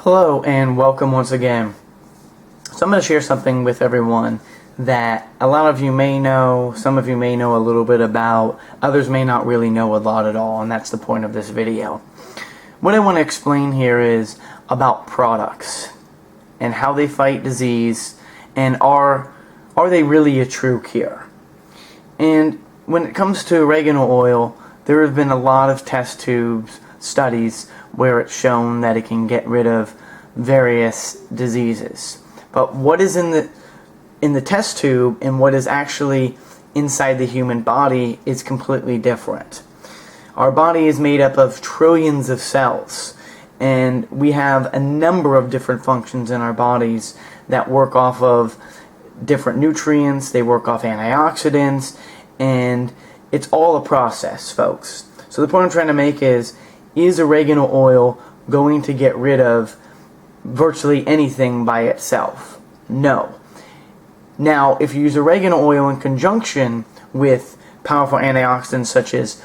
Hello and welcome once again. So I'm going to share something with everyone that a lot of you may know, some of you may know a little bit about, others may not really know a lot at all, and that's the point of this video. What I want to explain here is about products and how they fight disease, and are they really a true cure? And when it comes to oregano oil, there have been a lot of test tubes studies where it's shown that it can get rid of various diseases. But what is in the test tube and what is actually inside the human body is completely different. Our body is made up of trillions of cells, and we have a number of different functions in our bodies that work off of different nutrients, they work off antioxidants, and it's all a process, folks. So the point I'm trying to make is oregano oil going to get rid of virtually anything by itself? No. Now, if you use oregano oil in conjunction with powerful antioxidants such as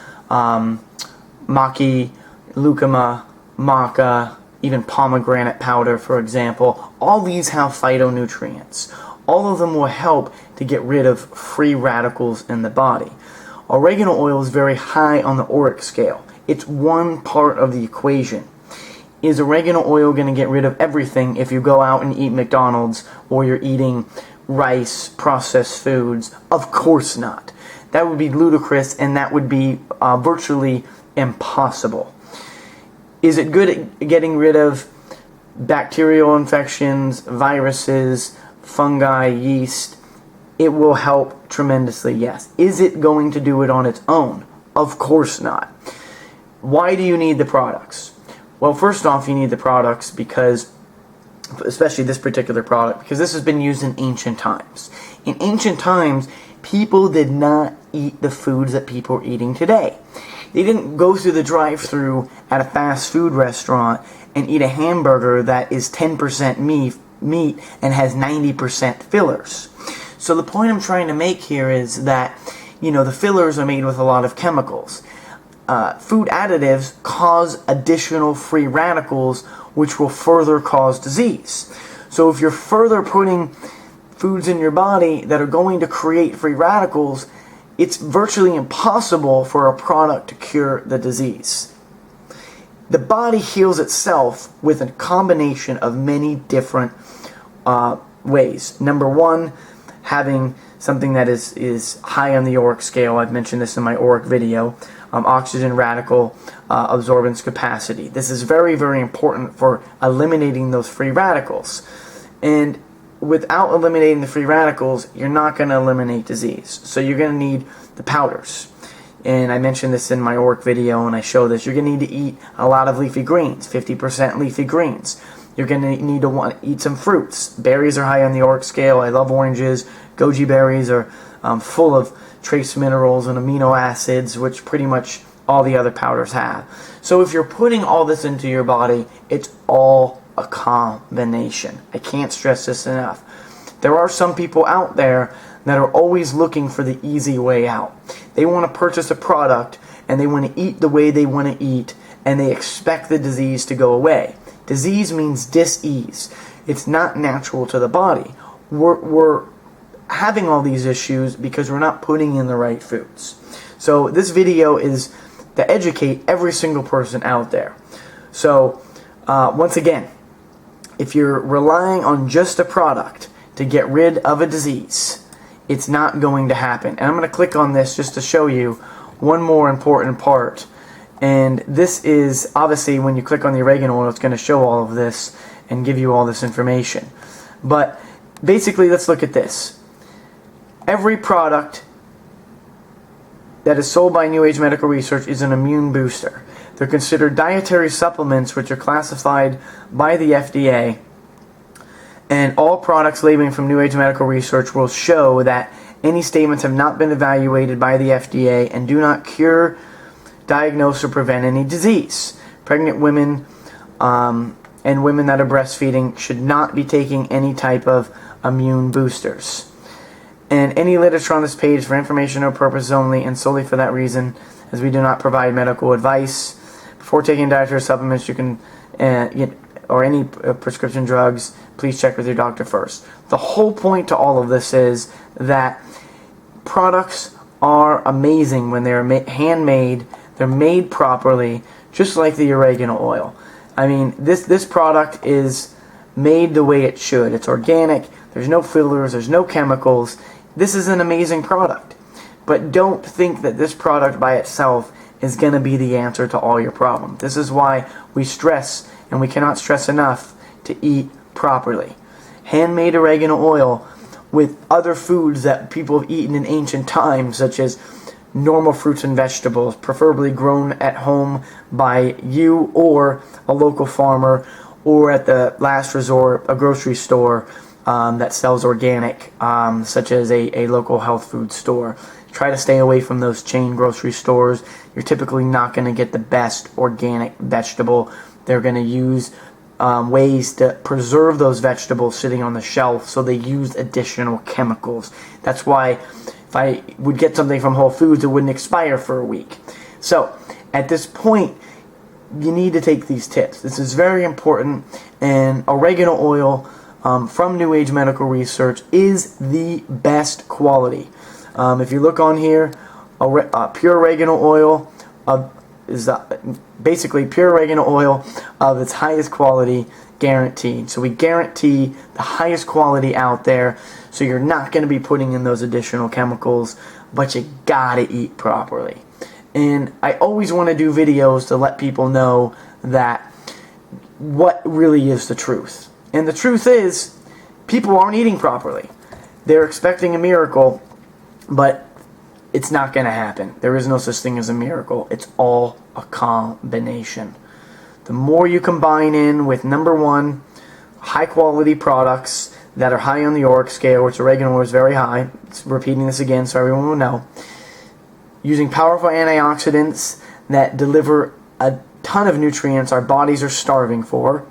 maqui, lucuma, maca, even pomegranate powder, for example, all these have phytonutrients. All of them will help to get rid of free radicals in the body. Oregano oil is very high on the ORAC scale. It's one part of the equation. Is oregano oil going to get rid of everything if you go out and eat McDonald's or you're eating rice, processed foods? Of course not. That would be ludicrous, and that would be virtually impossible. Is it good at getting rid of bacterial infections, viruses, fungi, yeast? It will help tremendously, yes. Is it going to do it on its own? Of course not. Why do you need the products? Well, first off, you need the products because, especially this particular product, because this has been used in ancient times. In ancient times, people did not eat the foods that people are eating today. They didn't go through the drive-thru at a fast food restaurant and eat a hamburger that is 10% meat and has 90% fillers. So the point I'm trying to make here is that, the fillers are made with a lot of chemicals. Food additives cause additional free radicals, which will further cause disease. So if you're further putting foods in your body that are going to create free radicals, it's virtually impossible for a product to cure the disease. The body heals itself with a combination of many different ways. Number one, having something that is high on the ORAC scale. I've mentioned this in my ORAC video. Oxygen radical absorbance capacity. This is very, very important for eliminating those free radicals. And without eliminating the free radicals, you're not going to eliminate disease. So you're going to need the powders. And I mentioned this in my ORAC video, and I show this. You're going to need to eat a lot of leafy greens, 50% leafy greens. You're going to need to want to eat some fruits. Berries are high on the ORAC scale. I love oranges. Goji berries are full of trace minerals and amino acids, which pretty much all the other powders have. So if you're putting all this into your body, it's all a combination. I can't stress this enough. There are some people out there that are always looking for the easy way out. They want to purchase a product and they want to eat the way they want to eat, and they expect the disease to go away. Disease means dis-ease. It's not natural to the body. We're having all these issues because we're not putting in the right foods. So this video is to educate every single person out there. So once again, if you're relying on just a product to get rid of a disease, it's not going to happen. And I'm going to click on this just to show you one more important part. And this is, obviously, when you click on the oregano oil, it's going to show all of this and give you all this information. But basically, let's look at this. Every product that is sold by New Age Medical Research is an immune booster. They're considered dietary supplements, which are classified by the FDA. And all products labeling from New Age Medical Research will show that any statements have not been evaluated by the FDA and do not cure, diagnose, or prevent any disease. Pregnant women and women that are breastfeeding should not be taking any type of immune boosters. And any literature on this page for informational purposes only and solely for that reason, as we do not provide medical advice. Before taking dietary supplements, you can or any prescription drugs, please check with your doctor first. The whole point to all of this is that products are amazing when they're handmade, they're made properly, just like the oregano oil. I mean, this product is made the way it should. It's organic, there's no fillers, there's no chemicals. This is an amazing product. But don't think that this product by itself is going to be the answer to all your problems. This is why we stress, and we cannot stress enough, to eat properly. Handmade oregano oil with other foods that people have eaten in ancient times, such as normal fruits and vegetables, preferably grown at home by you or a local farmer, or at the last resort, a grocery store that sells organic, such as a local health food store. Try to stay away from those chain grocery stores. You're typically not going to get the best organic vegetable. They're going to use ways to preserve those vegetables sitting on the shelf, so they use additional chemicals. That's why if I would get something from Whole Foods, it wouldn't expire for a week. So at this point, you need to take these tips. This is very important, and oregano oil from New Age Medical Research is the best quality. If you look on here, pure oregano oil is basically pure oregano oil of its highest quality, guaranteed. So we guarantee the highest quality out there, so you're not going to be putting in those additional chemicals, but you gotta eat properly. And I always want to do videos to let people know that what really is the truth. And the truth is, people aren't eating properly. They're expecting a miracle, but it's not going to happen. There is no such thing as a miracle. It's all a combination. The more you combine in with, number one, high quality products that are high on the ORAC scale, which oregano oil is very high. It's repeating this again so everyone will know. Using powerful antioxidants that deliver a ton of nutrients our bodies are starving for.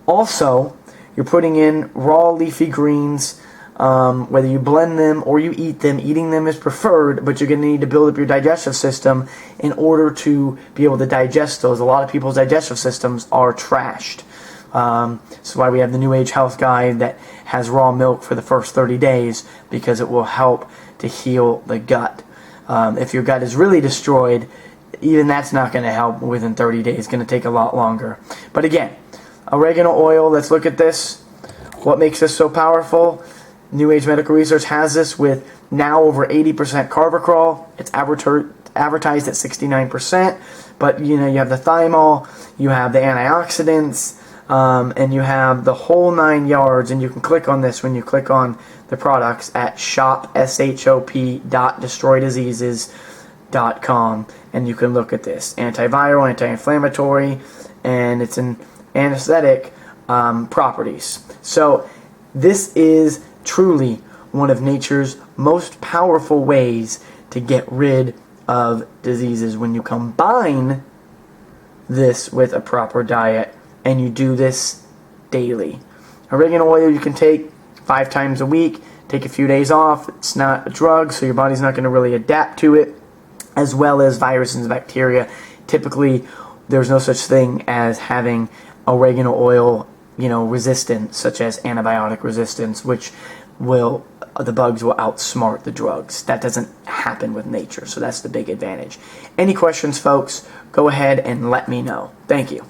Also, you're putting in raw leafy greens, whether you blend them or you eat them. Eating them is preferred, but you're going to need to build up your digestive system in order to be able to digest those. A lot of people's digestive systems are trashed. That's why we have the New Age Health Guide that has raw milk for the first 30 days, because it will help to heal the gut. If your gut is really destroyed, even that's not going to help within 30 days. It's going to take a lot longer. But again, oregano oil, let's look at this. What makes this so powerful? New Age Medical Research has this with now over 80% carvacrol. It's advertised at 69%. But you have the thymol, you have the antioxidants, and you have the whole 9 yards. And you can click on this when you click on the products at shop.destroydiseases.com, and you can look at this. Antiviral, anti-inflammatory, and it's an anesthetic properties. So this is truly one of nature's most powerful ways to get rid of diseases when you combine this with a proper diet, and you do this daily. Oregano oil you can take 5 times a week. Take a few days off. It's not a drug, so your body's not going to really adapt to it, as well as viruses and bacteria. Typically, there's no such thing as having oregano oil, resistance, such as antibiotic resistance, which the bugs will outsmart the drugs. That doesn't happen with nature, so that's the big advantage. Any questions, folks? Go ahead and let me know. Thank you.